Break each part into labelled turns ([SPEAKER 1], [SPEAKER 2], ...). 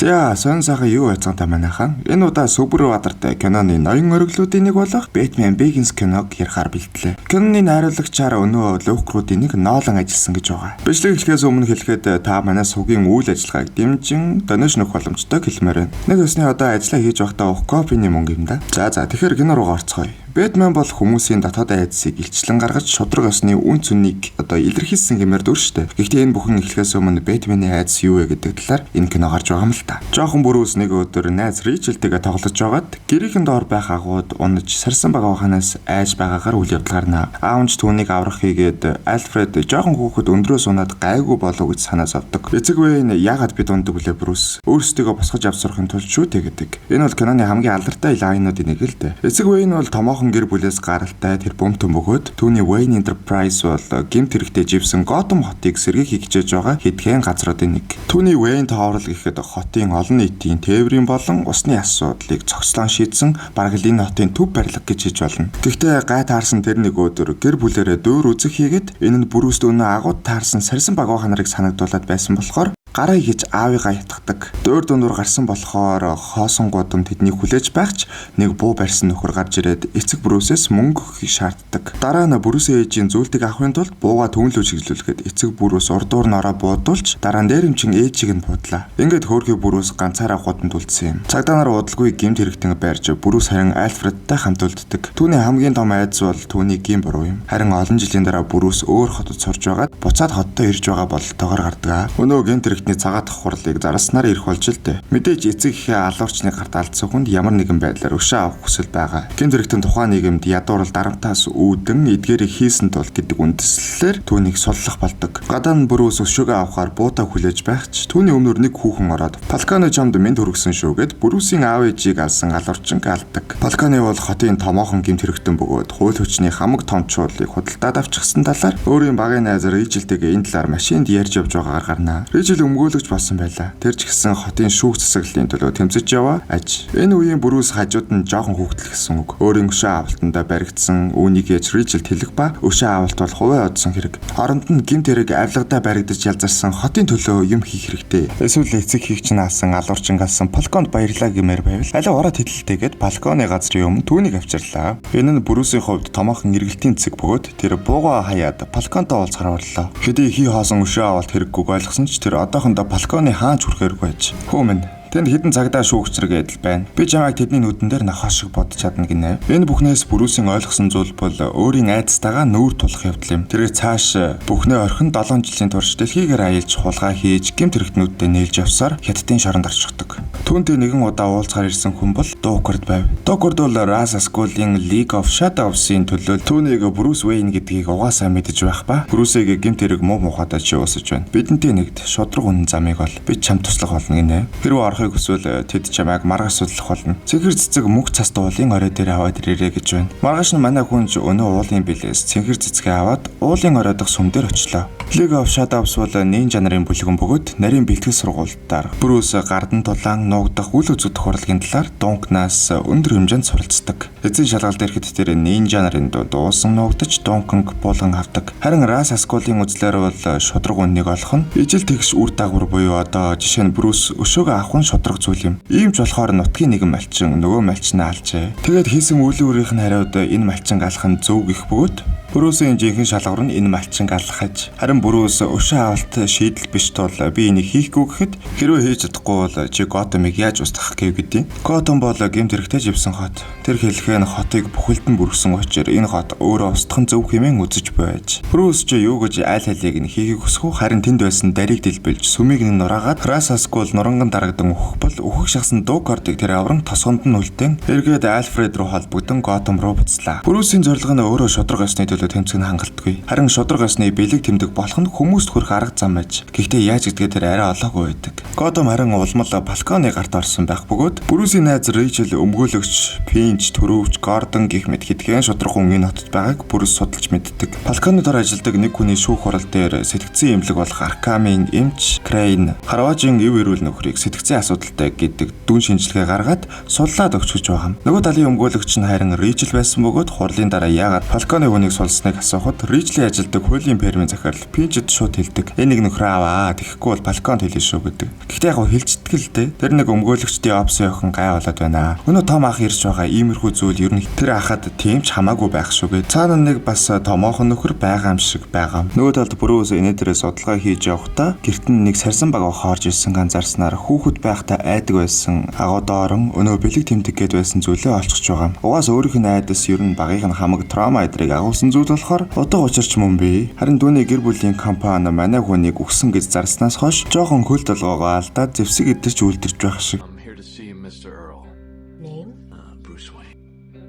[SPEAKER 1] За, сонь сайхан юу байцгаантай манайхан. Энэ удаа Сүбрбаатартай киноны ноён өргөлүүдийн нэг болох Batman Begins киног ярихаар бэлтлээ. Киноны найруулагчаар өнөө Лукруудын нэг Нолан ажилласан гэж байгаа. Бичлэг эхлэхээс өмнө хэлэхэд та манай сугийн үйл ажиллагааг дэмжин донешнөх боломжтой хэлмээр байна. Нэг өсний одоо ажиллаа хийж байхдаа уух копины мөнгө юм да. За, тэгэхээр кино руу орцгоё. Бэтмен бол хүмүүсийн дотоод айдсыг илчлэн гаргаж шудраг ёсны үн цэнийг одоо илэрхийлсэн хэмээр дүр штэ. Гэхдээ энэ бүхэн эхлэхээс өмнө Бэтменийн айдс юу вэ гэдэг талаар энэ кино гарч байгаа юм л та. Жохон бүрүүс нэг өдөр найз Ричелтэйгээ тоглож байгаад гэрийнхэн доор байх агууд унаж сарсан байгаа ханаас айж байгаагаар үйл явдал гарна. Аавч түүнийг аврах хийгээд Альфред жохон хүүхэд өндрөөс унаад гайгүй болов гэж санаа зовдөг. Эцэг вэ яагаад бид ундаг блэ Брюс? Өөрсдөө босгож авсрахын тулд шүү дээ гэдэг. Энэ бол киноны хамгийн алдартай лайнуудын нэг л дээ. Эцэг вэ нь бол томоохон гэр бүлээс гаралтай тэр бөмбөтөн бөгөөд түүний Wayne Enterprise бол гэмт хэрэгтэй живсэн Gotham хотыг сэргийхийг хичээж байгаа хэдхэн газруудын нэг. Түүний Wayne Tower гэхэд хотын олон нийтийн тээврийн болон усны асуудлыг цогцлон шийдсэн бараг л энэ хотын төв барилга гэж хэлж болно. Гэхдээ гай таарсан тэр нэг өдөр гэр бүлэрээ дөөр үзэх хийгээд энэ нь бүрүүст өнөө агууд таарсан сарсан багуу ханарыг санагдуулаад байсан болохоор гараа хийж аавыгаа ятгадаг. Дөөр дундуур гарсан болохоор хоосон гудамд тэднийг хүлээж байхч нэг буу барьсан нөхөр гарч ирээд эцэг Брюсээс мөнгө өгөхийг шаарддаг. Дараа нь Брюсийн ээжийн зүйлтийг авахын тулд бууга түнлөө чиглүүлэхэд эцэг Брюс урдуур нь ороо буудуулж дараа нь дээрэмчин ээжийг нь буудлаа. Ингээд хөөрхий Брюс ганцаараа гудамд үлдсэн юм. Цагдаа нар удалгүй гэмт хэрэгтэн барьж Брюс харин Альфредтай хамт үлддэг. Түүний хамгийн том айдас бол түүний гин буруу юм. Харин олон жилийн дараа Брюс өөр хотод сурж байгаад буцаад хоттой ирж байгаа бололтойгоор гардаг. Өнөө гэмт цагаат хурлыг зарснаар ирэх болж л дээ. Мэдээж эцэг ихээ алуурчны гарт алдсан хүнд ямар нэгэн байдлаар өшөө авах хүсэл байгаа. Гэмт хэрэгтэн тухайн нийгэмд ядуурл дарамтаас үүдэн эдгээрийг хийсэн тул гэдэг үндэслэлээр түүнийг суллах болдог. Гадаа нь Брюс өшөөгөө авахаар буутаа хүлээж байхч түүний өмнөр нэг хүүхэн ороод Фалконе чамд мэд хүргэсэн шүүгээд Брюсийн аав ээжийг алсан алуурчин галдаг. Фалконе бол хотын томоохон гэмт хэрэгтэн бөгөөд хууль хүчний хамаг том чуулгыг худалдаад авчихсан талаар өөрийн багын найз Ричелтэйгээ энэ талаар машинд ярьж явж байгаагаар гарнаа. Ричел өмгөөлөгч болсон байлаа. Тэр ч гэсэн хотын шүүх засаглалын төлөө тэмцэж яваа аж. Энэ үеийн Брюс хажууд нь жоохон хүүхдэл гэсэн үг. Өөрийн өшөө авалтандаа баригдсан үүнийг ээж Ричелд хэлэх ба өшөө авалт бол хуваа одсон хэрэг. Оронд нь гэмт хэрэг авилгадаа баригдаж ялзарсан хотын төлөө юм хийх хэрэгтэй. Эсвэл эцэг хийгч нь алсан алуурчин галсан Фалконд баярлаа гэмээр байвал аль ороод хэлэлтэйгээд Фалконы газрын өмнө түүнийг авчирлаа. Энэ нь Брюсийн хувьд томоохон эргэлтийн цэг бөгөөд тэр буугаа хаяад Фалконтой уулзахаар боллоо. Хэдий хий хоосон өшөө авалт хэрэггүйг ойлгосон ч тэр одоохондоо Фалконы хаанч хүрэхэрэг байж. Хөөмэн тэнд хідэн цагдаа шүүгчрэг эдэл байна. Би чамайг тэдний нүдэн дээр нохоо шиг бодож чадна гинэ. Энэ бүхнээс Брюсийн ойлгосон зүйл бол өөрийн айдастайгаа нүүр тулах явдал юм. Тэрээр цааш бүхнээ орхин 7 жилийн турш дэлхийгээр аялж хулгай хийж гэмт хэрэгтнүүдтэй нээлж явсаар хятадын шоронд орчихдог. Түүнтэй нэгэн удаа уулзгаар ирсэн хүн бол Докорд байв. Докорд бол Ra's al Ghul-ийн League of Shadows-ийн төлөө түүнийг Брюс Wayne гэдгийг угаасаа мэдэж байх ба Брюсийг гэмт хэрэг муу мухадаа шивусаж байна. Бидэнтэй нэгд шудраг үнэн замыг бол бид чам туслах болно гинэ. Хэрвээ орохыг хүсвэл тэд чамайг маргаш судлах болно. Цэнхэр цэцэг мөх цаст уулын орой дээр аваад ирээрэй гэж байна. Маргаш нь манай хүнж өнөө уулын билээс цэнхэр цэцгээ аваад уулын орой дахь сүм дээр очлоо. League of Shadows бол нинжа нарын бүлгэн бөгөөд нарийн бэлтгэл сургуультаар Брюс гардан тулаан нуугдах үл үзэгдэх хурлын талаар Дункнаас өндөр хэмжээнд суралцдаг. Эцсийн шалгалт ирэхэд тэр нинжа нарын дунд уусан нуугдаж Дунканг буулган авдаг. Харин Ra's al Ghul-ийн үзлээр бол шудраг үннийг олох нь ижил тэгш үр дагавар буюу одоо жишээ нь Брюс өшөөгөө авах нь шудраг зүйл юм. Ийм ч болохоор нутгийн нэгэн малчин нөгөө малчнаа алжээ. Тэгээд хийсэн үйл өөрийнх нь хариуд энэ малчин алах нь зөв гэх бөгөөд Брюсийн жинхэнэ шалгуур нь энэ малчин алхаж. Харин Брюс өшөө авалт шийдэл биш тул би энийг хийхгүй гэхэд хэрвээ хийж чадахгүй бол чи Готэмыг яаж устгах гэв гэдэг. Готэм бол гэмт хэрэгтэй живсэн хот. Тэр хэлэхэд хотыг бүхэлдэн бүргсэн учраас энэ хот өөрөө устгах нь зөв хэмээн үзэж байж. Брюс ч юу гэж айл хайлыг нь хийхийг хүсэхгүй харин тэнд байсан дарийг дэлбэлж сүмийг нь нураагаад Ra's al Ghul нуранган дарагдан өөхөх бол өөхөх шахсан Докордыг тэр аврам тосгонд нь үлдэн эргээд Альфред руу холбогдсон Готэм руу буцлаа. Брюсийн зорилго нь өөрөө шудраг ёсны тэмцэх нь хангалтгүй. Харин шудраг ёсны бэлэг тэмдэг болох нь хүмүүст хүрэх арга зам байж. Гэхдээ яаж гэдгээ тэр арай олоогүй байдаг. Готэм харин улмал Фалконы гарт орсон байх бөгөөд Брюсийн найз Ричел өмгөөлөгч, Финч, Төрөвч, Гордон гэх мэт хэдхэн шудраг хүн энэ хотод байгааг Брюс судалж мэддэг. Фалконы дор ажилладаг нэг хүний шүүх хурал дээр сэтгцэн эмнэлэг болох Аркамын эмч Крейн Харважийн ив эрүүл нөхрийг сэтгцэн асуудалтай гэдэг дүн шинжилгээ гаргаад суллаад өгч гэж байгаа юм. Нөгөө талын өмгөөлөгч нь харин Ричел байсан бөгөөд хурлын дараа яагаад Фалконы хүнийг уулзныг асуухад Ричлийн ажилдаг хуулийн фермийн захирал Пижэд шууд хэлдэг. Энийг нөхрөө аваа. Тэгэхгүй бол балконд хэлнэ шүү гэдэг. Гэхдээ яг хэлцдэг л дээ. Тэр нэг өмгөөлөгчдийн опсын охин гай болоод байна. Өнөө том ах ирж байгаа иймэрхүү зүйл ер нь тэр ахад тийм ч хамаагүй байх шүүгээ. Цаана нэг бас томоохон нөхөр байгаа юм шиг байгаа. Нөгөө талд Брюс энэ дээрээ судалгаа хийж явахдаа гэрт нь нэг сарсан баг хоорж ирсэн ганцаарснаар хүүхэд байхдаа айдаг байсан. Агуу доорон өнөө бэлэг тэмдэг гээд байсан зүйлээ олчихж байгаа. Угаас өөрийнх нь айдас ер нь багийнх нь хамаг траума эдрийг агуулсан зүйл болохоор утга учирч мөн бий. Харин түүний гэр бүлийн компани манай хүнийг өгсөн гэж зарснаас хойш жоохон хөл толгоогоо алдаад зэвсэг идэрч үлдэрч байх шиг.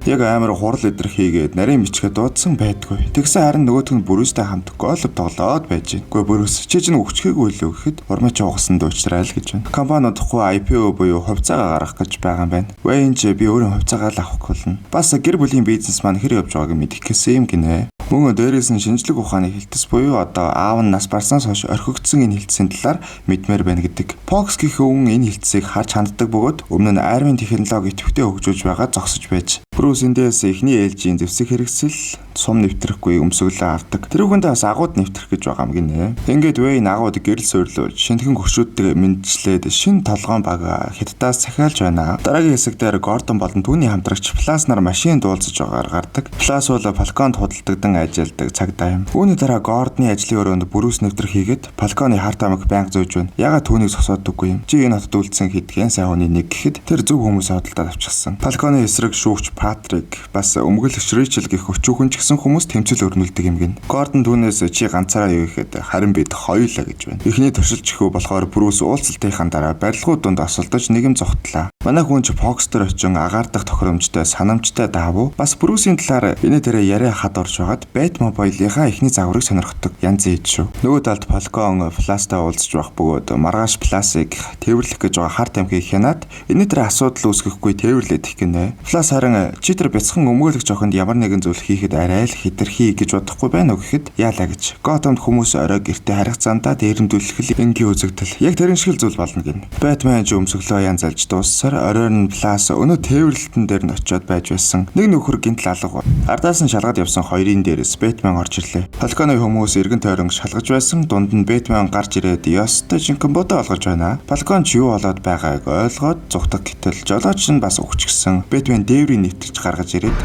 [SPEAKER 1] Яг амар хурал идэр хийгээд нарийн бичгээ дуудсан байдгүй. Тэгсэн харин нөгөөх нь Брюстэй хамт голф тоглоод байж гин. Гэхдээ Брюс чи чинь өгчгээгүй лөө гэхэд урмын ч угсан дуучраа л гэж байна. Компани удахгүй IPO буюу хувьцаагаа гаргах гэж байгаа юм байна. Вэйн ч би өөрөө хувьцаагаа л авах болно. Бас гэр бүлийн бизнес маань хэр явж байгааг мэдэх гэсэн юм гинэ. Мөн дээрээс нь шинжлэх ухааны хэлтс буюу одоо аав нь нас барснаас хойш орхигдсон энэ хэлтсийн талаар мэдмээр байна гэдэг. Fox гэх өвгөн энэ хэлтсийг харж ханддаг бөгөөд өмнө нь армийн технологи идэвхтэй хөгжүүлж байгаа зогсож байж. Брюс эндээс эхний ээлжийн зэвсэг хэрэгсэл сум нэвтрэхгүй өмсгөлөө авдаг. Тэр үгэндээ бас агууд нэвтрэх гэж байгаа юм гинэ. Ингээд Вэйн агууд гэрэл суйрлуулж шинэхэн хөшрүүдтэйг мэдчлээд шин толгоон баг хятадаас захиалж байна. Дараагийн хэсэгдээр Гордон болон түүний хамтрагч Флас нар машин дуулзаж байгаагаар гардаг. Флас бол балконд худалдагдан ажилладаг цагдаа юм. Үүний дараа Гордны ажлын өрөөнд Брюс нэвтрэх хийгээд балконы харт амиг байнга зөөж байна. Ягаад түүнийг зогсоодоггүй юм? Чи энэ хотод үлдсэн хэдхэн сайн хүний нэг гэхэд тэр зөв хүмүүсээ хөдөлтөд авчихсан. Балконы эсрэг шүүгч Патрик бас өмгөөлөгч Ричел гэх өчүүхэн ч гэсэн хүмүүс тэмцэл өрнүүлдэг юм гин. Гордон түүнээс чи ганцаараа юу гэхэд харин бид хоёулаа гэж байна. Эхний туршилч хөө болохоор Брюс уулзалтынхаа дараа барилгууд донд осолдож нэгэн зогтлаа. Манай хүн ч Фокстер очин агаардах тохиромжтой санамжтай даавуу бас Брюсийн талаар энэ дээрээ яриа хад орж байгаад Бэтмобайлынхаа эхний загварыг сонирхдаг янз ийд шүү. Нөгөө талд Фалкон Фластай уулзж байх бөгөөд маргааш Фласыг тээвэрлэх гэж байгаа харт амхийг хянаад энэ дээр асуудал үүсгэхгүй тээвэрлээд их гинэ. Флас харин чи тэр бяцхан өмгөөлөгч охинд ямар нэгэн зүйл хийхэд арай л хэтэрхий гэж бодохгүй байна уу гэхэд яалаа гэж. Готомд хүмүүс орой гэртээ харигцаандаа дээрэмдүүлэх энгийн үзэгдэл. Яг тэрэн шиг л зүйл болно гин. Бэтмен ч өмсөглөө янз алж дууссаар оройн Флас өнөө тээвэрлэлтэн дээр нь очиод байж байсан. Нэг нөхөр гинтл алга. Ардаас нь шалгаад явсан хоёрын дээрээс Бэтмен орж ирлээ. Фалконы хүмүүс эргэн тойрон шалгаж байсан. Дунд нь Бэтмен гарч ирээд ёстой жинхэнэ бодоо олгож байна. Фалкон ч юу болоод байгааг ойлгоод зүгтэг гэтэл жолооч нь бас өгчихсэн. Бэтмен дээврийг нэвтэрч гаргаж ирээд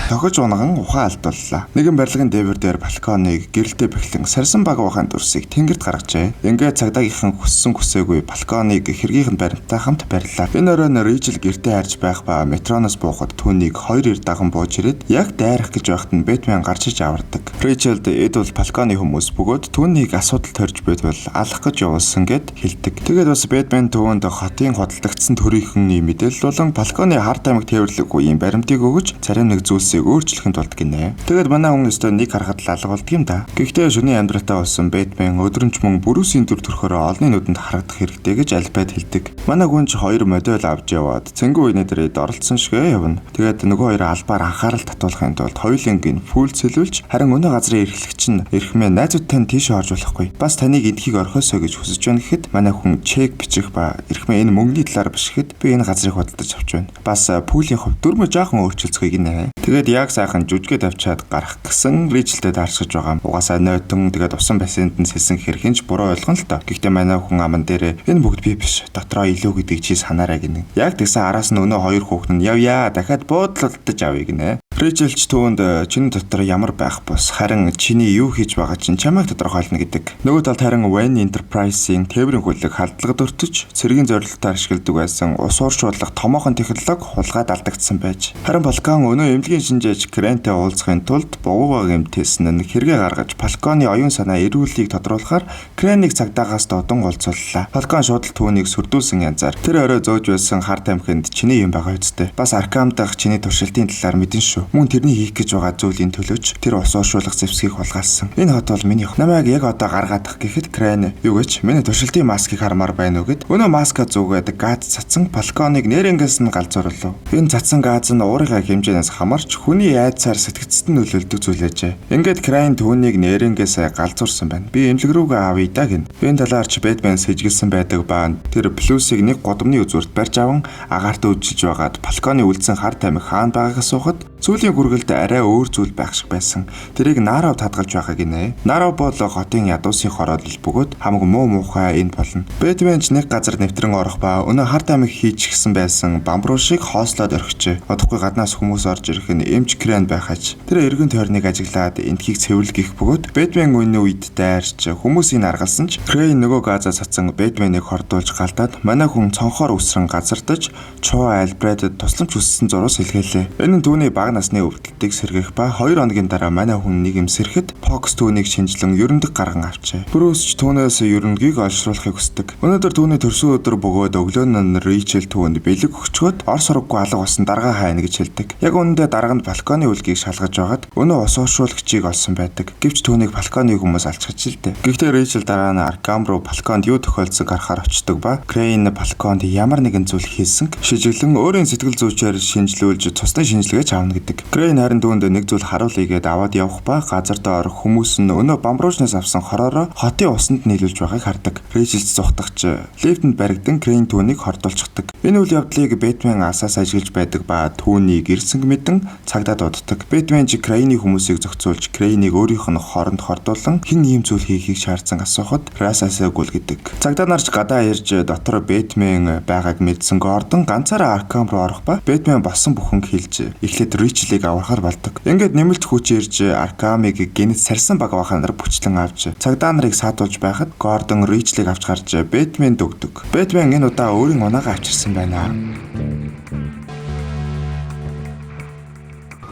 [SPEAKER 1] тохиж унган ухаан алдууллаа. Нэгэн барилгын дээвэр дээр балконыг гэрэлтэй бэхлэн сарсан баг ухаан дүрсийг тэнгэрт гаргажээ. Ингээд цагдаагийнхан хүссэн хүсээгүй балконыг хэргийнх нь баримттай хамт барьлаа. Энэ оройн Ричел гэртээ харж байх ба метроноос буухад түүнийг хоёр эр даган бууж ирээд яг дайрах гэж байхад нь Бэтмен гарч иж авардаг. Ричелд эд бол балконы хүмүүс бөгөөд түүнийг асуудал төрж байтвал алах гэж явуулсан гэд хэлдэг. Тэгээд бас Бэтмен түүнд хотын хөдөлгдсөн төрийнхний мэдээлэл болон балконы харт амиг тээвэрлэх үеийн баримтыг өгөж царим нэг зүйлсийг өөрчлөхөнд болдог гинэ. Тэгээд манай хүн өстө нэг харахад л алга болдог юм да. Гэхдээ шөнийн амьдралтай болсон Бэтмен өдрөмж мөн Брюсийн төр төрхөөрөө олонний нүдэнд харагдах хэрэгтэй гэж альбайд хэлдэг. Манай хүн ч хоёр модель авч яваад цэнгүү үений дээрээ оролцсон шигээ явна. Тэгээд нөгөө хоёр албаар анхаарал татуулахын тулд хоёулангийн фул цэлүүлж харин өнөө газрын эрхлэгч нь эрхмээ найзуудтай нь тийш орж болохгүй. Бас таныг эндхийг орхиосоо гэж хүсэж байна гэхэд манай хүн чек бичих ба эрхмээ энэ мөнгөний талаар биш гэхэд би энэ газрыг худалдаж авч байна. Бас пүүлийн хувь дөрмө жаахан өөрчлөлцгөөг нэ. Тэгээд яг сайхан жүжигээ тавьчаад гарах гэсэн Ричелтэй даарчж байгаа. Угаасаа нойтон тэгээд усан бассейнд нь сэлсэн хэрэг хинч буруу ойлгоно л доо. Гэхдээ манай хүн аман дээр энэ бүгд би биш. Дотроо илүү гэдгийг чи санаарай гинэ. Яг тэгсэн араас нь өнөө хоёр хүүхэн нь явъя дахиад буудлалтаж авъя гинэ. Ричелч түүнд чиний дотор ямар байх бус харин чиний юу хийж байгаа чинь чамайг тодорхойлно гэдэг. Нөгөө талд харин Wayne Enterprise-ийн тээврийн хөлөг халдлагад өртөж цэргийн зорилтоор ашигладаг байсан ус ууршуулах томоохон технологи хулгайд алдагдсан байж. Харин Балкон өнөө эмнэлгийн шинжээч Крэнтэй уулзахын тулд богуугаа гэмтээсэн нь хэрэгэ гаргаж Балконы оюун санаа эрүүлгийг тодруулахаар Крэныг цагдаагаас додон голцууллаа. Балкон шууд түүнийг сүрдүүлсэн янзаар тэр орой зөөж байсан харт амхинд чиний юм байгаа үсттэй. Бас Аркам дахь чиний туршилтын талаар мэдэн шүү. Мөн тэрний хийх гэж байгаа зүйлийн төлөөч тэр ус ууршуулах зэвсгийг хулгайлсан. Энэ хот бол миний намайг яг одоо гаргаадах гэхэд Крэн юу гэж миний туршилтын маскыг хармаар байна уу гэд өнөө маска зүгээд газ цацсан Балконыг нэрнгээс нь галзуурлав. Энэ цацсан газ нь уурынхаа хэмжээнээс хамаарч хүний айдсаар сэтгцэд нь нөлөөлдөг зүйл ээжээ. Ингээд Крэн түүнийг нэрнгээс галзуурсан байна. Би эмнэлэг рүүгээ авъя да гин. Энэ талаарч Бэтмен сэжгэлсэн байдаг ба тэр плюсыг нэг годомны үзүүрт барьж аван агаарт үжиж байгаад Балконы үлдсэн харт амиг хаана байгааг асуухад Сүүлийн хүргэлд арай өөр зүйл байх шиг байсан. Тэрийг Нарав татгалж байгаа гинэ. Нарав бол хотын ядуусын хороолол бөгөөд хамаг муухай энд болно. Бэтмен ч нэг газар нэвтрэн орох ба өнөө харт амиг хийчихсэн байсан бамбруу шиг хоослоод орхижээ. Одохгүй гаднаас хүмүүс орж ирэх нь эмч кран байхаж. Тэр эргэн тойрныг ажиглаад эндхийг цэвэрлэх бөгөөд Бэтмен үнэ үед дайрч хүмүүсийг аргалсан ч Крейн нөгөө газаа цацсан Бэтменийг хордуулж галдаад манай хүн цонхоор үсрэн газардаж Чоо Альбредэд тусламж хүссэн зурус илгээлээ. Энэ нь түүний бага насны өвдөлтийг сэргээх ба 2 хоногийн дараа манай хүн нэг юм сэрхэд Фокс түүнийг шинжлэн ерөндөг гарган авчээ. Брюс ч түүнээс ерөнгийг олшруулахыг хүсдэг. Өнөөдөр түүний төрсөн өдөр бөгөөд өглөө нь Ричел түүнд бэлэг өгчгөөд ор сургаггүй алга болсон дарга хайна гэж хэлдэг. Яг үүндээ дарганд балконы үлгийг шалгаж байгаад өнөө ус ууршуулагчийг олсон байдаг. Гэвч түүнийг балконы хүмүүс алчгаж илдэ. Гэхдээ Ричел дараа нь Аркам руу балконд юу тохиолдсог харахаар очдог ба Крейн балконд ямар нэгэн зүйл хийсэн шижиглэн өөрийн сэтгэл зүйчээр шинжилүүлж цусны шинжилгээч авна гэдэг. Крейн харин түүнд нэг зүйл харуулъя гэд аваад явах ба газар дээр хүмүүс нь өнөө бамбруучнаас авсан хороороо хотын усанд нийлүүлж байгааг хардаг. Ричел зүхтагч лифтэнд баригдан Крейн түүнийг хордуулчихдаг. Энэ үйл явдлыг Бэтмен асаас ажиглаж байдаг ба түүнийг ирсэнг мэдэн цагдаа дууддаг. Бэтмен ч Крейний хүмүүсийг зохицуулж Крейнийг өөрийнх нь хооронд хордуулан хэн ийм зүйл хийхийг шаардсан асуухад Расасаа гүйл гэдэг. Цагдаа нарч гадаа ирж дотор Бэтмен байгааг мэдсэн Гордон ганцаараа Аркам руу орох ба Бэтмен болсон бүхэн хэлж эхлээд Ричелийг аврахаар болдог. Ингээд нэмэлт хүч ирж Аркамыг гинэт сарсан баг баханаар бүчлэн авч цагдаа нарыг саатуулж байхад Гордон Ричелийг авч гарч Бэтмен дөгдөг. Бэтмен энэ удаа өөрийн унаагаа авчирсан байна.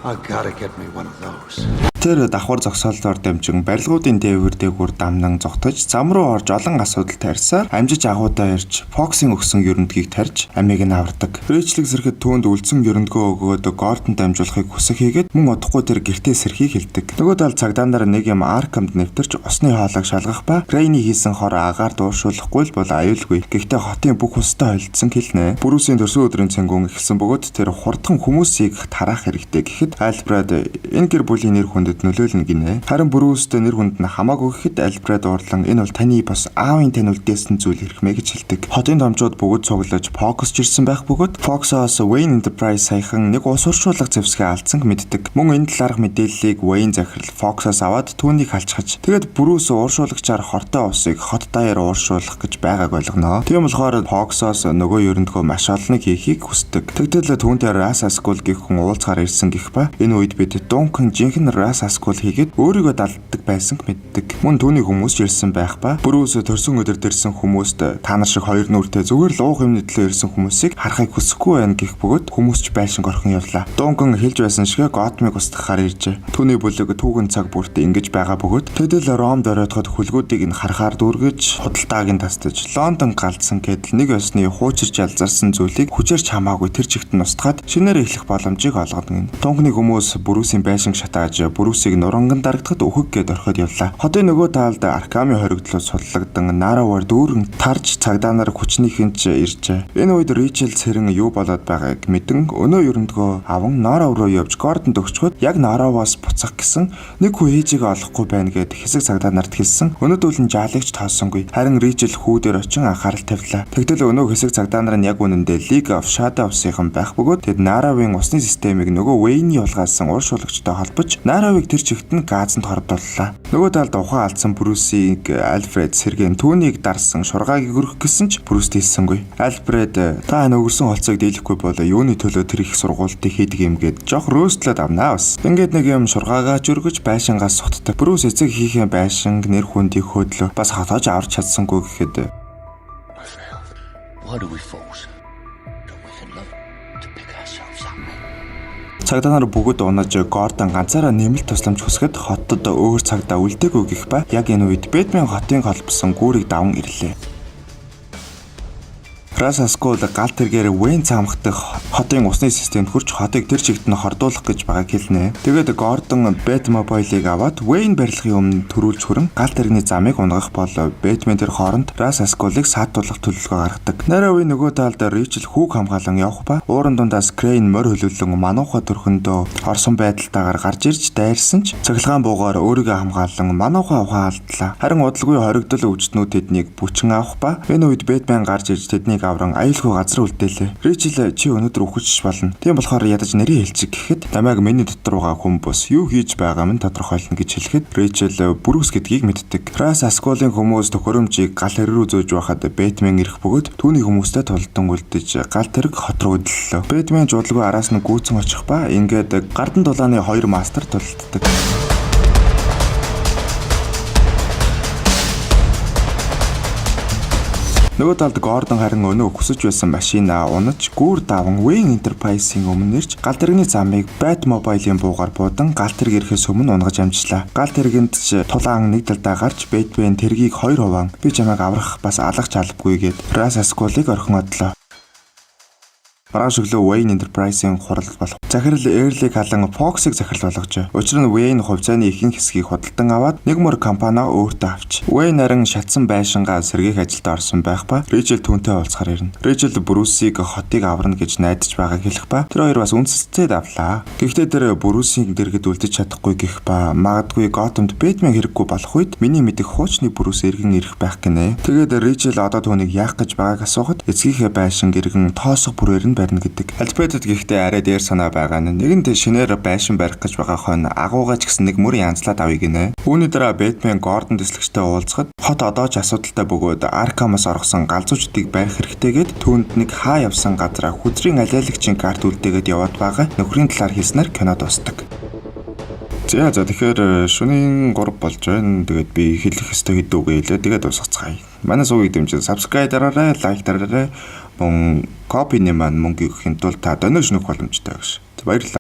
[SPEAKER 2] I gotta get me one of those.
[SPEAKER 1] Тэр давхар зогсоолоор дамжин барилгуудын дээвэр дээгүүр дамнан зогтож зам руу орж олон асуудал тарьсаар амжиж агуудаа ирж Фоксийн өгсөн ерөндөгийг тарьж амийг нь авардаг. Ричелийг сэрхэд түүнд үлдсэн ерөндгөө өгөөд Гордон дамжуулахыг хүсэх хийгээд мөн удахгүй тэр гэртээ сэрхийг хэлдэг. Нөгөө тал цагдаа нар нэг юм Аркамд нэвтэрч усны хоолойг шалгах ба Крейний хийсэн хор агаар дууршуулахгүй л бол аюулгүй. Гэхдээ хотын бүх устай холдсон хэлнэ. Брюсийн төрсөн өдрийн цэнгүүн ихсэн бөгөөд тэр хурдхан хүмүүсийг тараах хэрэгтэй гэхэд Альбред энэ гэр бүлийн нэр хүндэд нөлөөлнө гинэ. Харин Брюст нэр хүнд нь хамаагүй гэхэд Альбред уурлан энэ бол таны бас аавын тань үлдээсэн зүйл хэрхмэ гэж хэлдэг. Хотын томчууд бүгд цуглаж Фокс ирсэн байх бөгөөд Фоксоос Wayne Enterprise саяхан нэг ус уршуулах зэвсгээ алдсан мэддэг. Мөн энэ талаарх мэдээллийг Wayne захирал Фоксоос аваад түүнийг халчгаж тэгээд Брюс ууршуулагчаар хортой усыг хот даяар ууршуулах гэж байгааг ойлгоно. Тийм болохоор Фоксоос нөгөө ерөндгөө маш олныг хийхийг хүсдэг. Тэгтэл түүнтэй Расас Скул гэх хүн уулзгаар ирсэн гэх ба энэ үед бид Дункан жинхэнэ Расас Скул хийгээд өөрийгөө далддаг байсан мэддэг. Мөн түүний хүмүүс ирсэн байх ба Брюс төрсөн өдөр дэрсэн хүмүүст та нар шиг хоёр нүртэй зүгээр л уух юмны төлөө ирсэн хүмүүсийг харахыг хүсэхгүй байна гэх бөгөөд хүмүүс ч байшин орхон явлаа. Дункан хэлж байсан шиг Готмыг устгахаар иржээ. Түүний бүлэг түүхэн цаг бүрт ингэж байгаа бөгөөд тэдэл Ромд оройтход хүлгүүдийг нь харахаар дүүргэж худалдааг нь тастаж Лондон галзсан гэдэл нэг ёсны хуучирч ялзарсан зүйлийг хүчээр чамаагүй тэр чигт нь устгаад шинээр эхлэх боломжийг олгоно. Дунканы хүмүүс Брюсийн байшин шатааж Брюсийг нуранган дарагдахад өөхөг гэд орхиод явлаа. Хотын нөгөө талд Аркамын хоригдлууд суллагдан Наравар дүүрэн тарж цагдаа нар хүчнийхэн ч иржээ. Энэ үед Ричел цэрэн юу болоод байгааг мэдэн өнөө ерөндгөө аван Нарав руу явж Гордонд өгчхөд яг Нараваас буцах гэсэн нэг хүү ээжийг олохгүй байна гэд хэсэг цагдаа нарт хэлсэн. Өнөөдөр нь жаалагч тоосонгүй. Харин Ричел хүүдээр очин анхаарал тавилаа. Тэгтэл өнөө хэсэг цагдаа нар нь яг үнэндээ League of Shadows-ийн байх бөгөөд тэд Наравын усны системийг нөгөө Wayne-ий улгаасан ууршуулагчтай холбож Наравыг тэр чигт нь газанд хордууллаа. Нөгөө талд ухаан алдсан Брюсийг Альфред сэргэн түүнийг дарсан шургааг өргөх гэсэн ч Брюс хэлсэнгүй. Альфред та энэ өгөрсөн холцыг дийлэхгүй бол юуны төлөө тэр их сургуультыг хийдэг юм гээд жоох рөөстлөд авнаа бас. Ингээд нэг юм шургаагаа жөргөж байшингаас сутдаг. Брюс эцэг хийхээ байшинг нэр хүндийг хөдлөө бас хотоож аварч чадсангүй гэхэд
[SPEAKER 2] Why do we force? Don't we can love to pick ourselves up?
[SPEAKER 1] цагдаа нар бүгд унаж Гордон ганцаараа нэмэлт тусламж хүсгэд хотод өөр цагдаа үлдээгүй гэх ба яг энэ үед Бэтмен хотын холбосон гүүрийг даван ирлээ. Расас Скул гал тэргээр Wayne цаамхдаг хотын усны системд хурж хотыг тэр чигт нь хордуулах гэж байгааг хэлнэ. Тэгээд Гордон Бэтмобилийг аваад Wayne барилгын өмнө төрүүлж хөрөн гал тэрний замыг унгах бол Бэтмен тэр хооронд Расас Скулыг саатуулах төлөвлөгөө гаргадаг. Наравын нөгөө талд Ричел хүүг хамгаалan явах ба ууран дундаас Крейн морь хөлөөлөн манууха төрхөндөө орсон байдалтайгаар гарч ирж дайрсан ч цахилгаан буугаар өөрийгөө хамгаалan манууха ухаан алдлаа. Харин удалгүй хоригдол өвчтнүүд тэднийг бүчин авах ба энэ үед Бэтмен гарч ирж тэднийг авран аюулгүй газар үлдээлээ. Рэйчел чи өнөөдөр үхэж болно. Тийм болохоор ядаж нэрээ хэлчих гэхэд намайг миний дотор байгаа хүмүүс юу хийж байгаа минь тодорхойлно гэж хэлэхэд Рэйчел Брюс гэдгийг мэддэг. Рас Асколын хүмүүс төхөөрөмжийг гал хэрэг рүү зөөж байхад Бэтмен ирэх бөгөөд түүний хүмүүстэй тулдан үлдэж гал тэрэг хот руу өдлөө. Бэтмен жуулгүй араас нь гүйцэн очих ба ингээд гардан дулааны хоёр мастер тулддаг. Нөгөө талд Гордон харин өнөө хүсэж байсан машинаа унаж гүүр даван Wayne Enterprise-ийн өмнө ирж гал тэрэгний замыг Batmobile-ийн буугаар буудан гал тэрэг ирэхээс өмнө унгаж амжлаа. Гал тэрэгэнд ч тулаан нэг талдаа гарч Batman тэргийг хоёр хуваан би чамайг аврах бас алах чалбгүй гэд Ra's al-Ghul-ыг орхин одлоо. Маргааш өглөө Wayne Enterprise-ийн хурал болох захирал Earl-ийг халан Fox-ыг захирал болгожээ. Учир нь Wayne хувьцааны ихэнх хэсгийг худалдан аваад нэг мөр компаниа өөртөө авч. Wayne харин шатсан байшингаа сэргээх ажилд орсон байх ба Rachel түүнтэй уулзахаар ирнэ. Rachel Bruce-ийг хотыг аварна гэж найдаж байгааг хэлэх ба тэр хоёр бас үнсэлцээд авлаа. Гэхдээ тэр Bruce-ийг дэргэд үлдэж чадахгүй гэх ба магадгүй Gotham-д Batman хэрэггүй болох үед миний мэдих хуучны Bruce эргэн ирэх байх гинэ. Тэгээд Rachel одоо түүнийг яах гэж байгааг асуухад эцгийнхээ байшин эргэн тоосох бүрээр нь барина гэдэг. Альбертд гэхдээ арай дээр санаа байгаа нь нэгэнд шинээр байшин барих гэж байгаа хойно агуугаач гэсэн нэг мөр янзлаад авъя гинэ. Үүний дараа Бэтмен Гордон дэслэгчтэй уулзахад хот одоо ч асуудалтай бөгөөд Аркамаас оргосон галзуучдыг барих хэрэгтэйгээд түүнд нэг хаа явсан газараа хүзрийн алиалагчийн карт үлдээгээд яваад байгаа нөхрийн талаар хэлснээр кино дуусдаг. За тэгэхээр шөнийн 3 болж байна. Тэгээд би хэлэх ёстой хэд үгүй хэлээ. Тэгээд дуусгацгаая. Манай сувгийг дэмжиж subscribe дараарай, лайк дараарай. Копины маань мөнгө өгөхийн тулд та донешн өгөх боломжтой гэж. Баярлалаа.